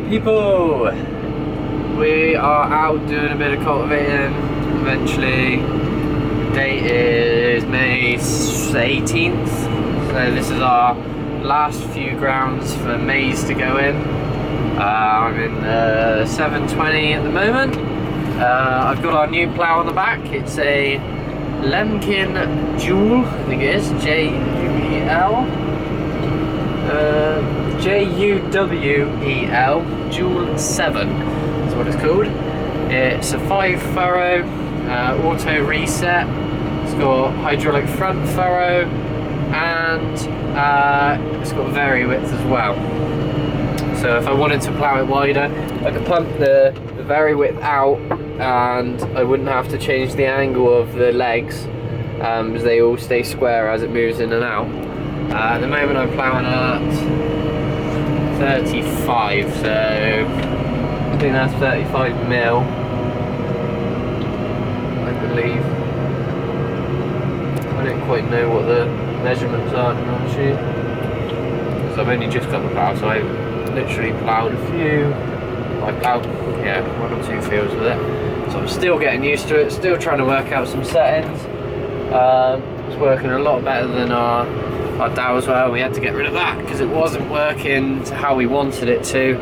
People, we are out doing a bit of cultivating eventually. Date is May 18th, so this is our last few grounds for maize to go in. I'm in 720 at the moment. I've got our new plough on the back. It's a lemkin Joule, I think it is, J-U-E-L. J-U-W-E-L, Joule 7 is what it's called. It's a 5 furrow, auto reset. It's got hydraulic front furrow, and it's got vary width as well. So if I wanted to plough it wider, I could pump the vary width out, and I wouldn't have to change the angle of the legs, as they all stay square as it moves in and out. At the moment I'm ploughing at 35, so I think that's 35 mil, I believe. I don't quite know what the measurements are, to be honest with you, because I've only just got the plough, so I literally ploughed a few. I ploughed, yeah, 1 or 2 fields with it, so I'm still getting used to it, still trying to work out some settings. It's working a lot better than our dowel as well. We had to get rid of that because it wasn't working to how we wanted it to.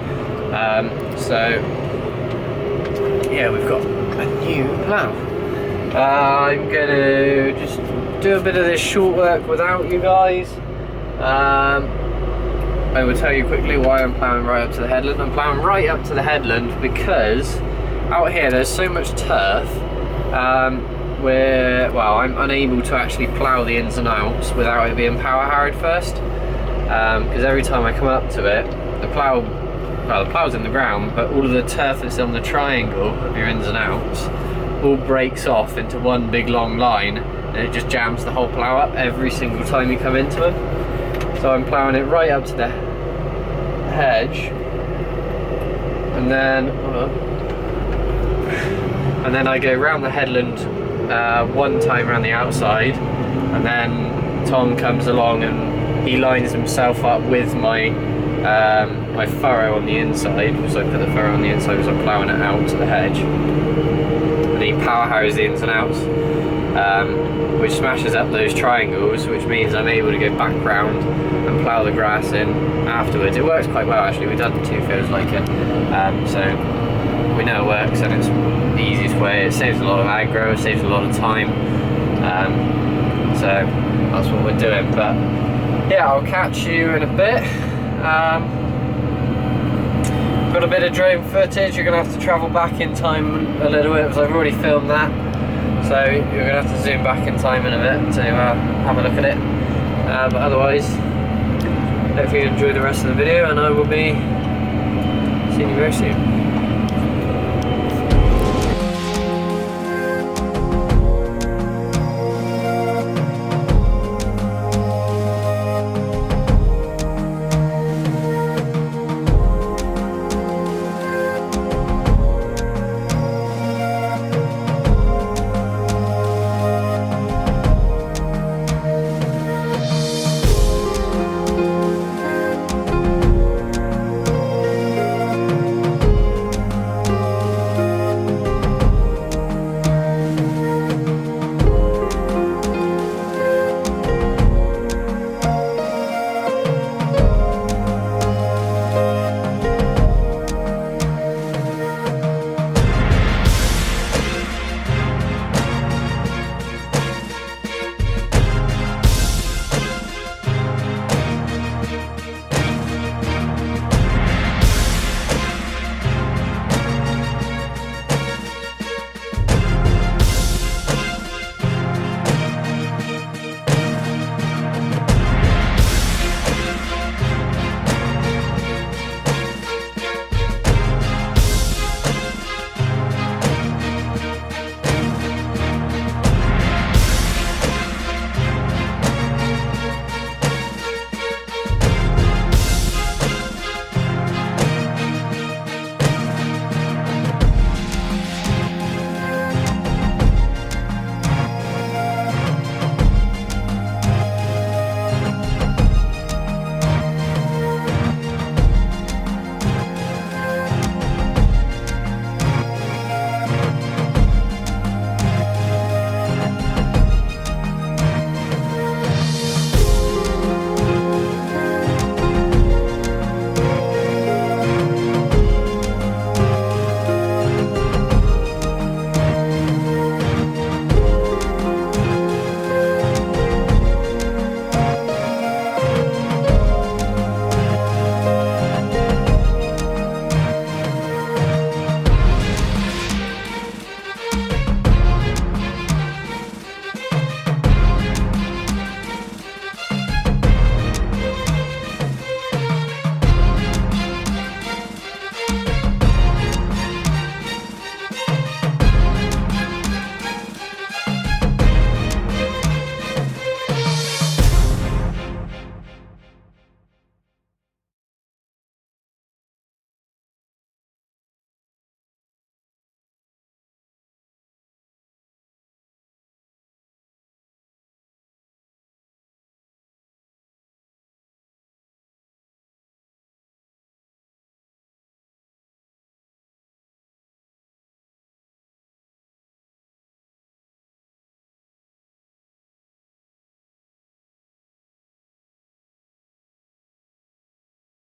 So yeah, we've got a new plough. I'm gonna just do a bit of this short work without you guys. I will tell you quickly why I'm ploughing right up to the headland. I'm ploughing right up to the headland because out here there's so much turf well, I'm unable to actually plough the ins and outs without it being power harrowed first, because every time I come up to it, the plough's in the ground, but all of the turf that's on the triangle of your ins and outs all breaks off into one big long line, and it just jams the whole plough up every single time you come into it. So I'm ploughing it right up to the hedge, and then I go round the headland one time around the outside, and then Tom comes along and he lines himself up with my my furrow on the inside, because I put the furrow on the inside because I'm ploughing it out to the hedge, and he power harrows the ins and outs, which smashes up those triangles, which means I'm able to go back round and plough the grass in afterwards. It works quite well actually. We've done 2 fields like it, so we know it works, and it's the easiest way. It saves a lot of aggro, it saves a lot of time, so that's what we're doing. But yeah, I'll catch you in a bit. Got a bit of drone footage. You're gonna have to travel back in time a little bit because I've already filmed that, so you're gonna have to zoom back in time in a bit to have a look at it. But otherwise, hopefully you enjoy the rest of the video, and I will be seeing you very soon.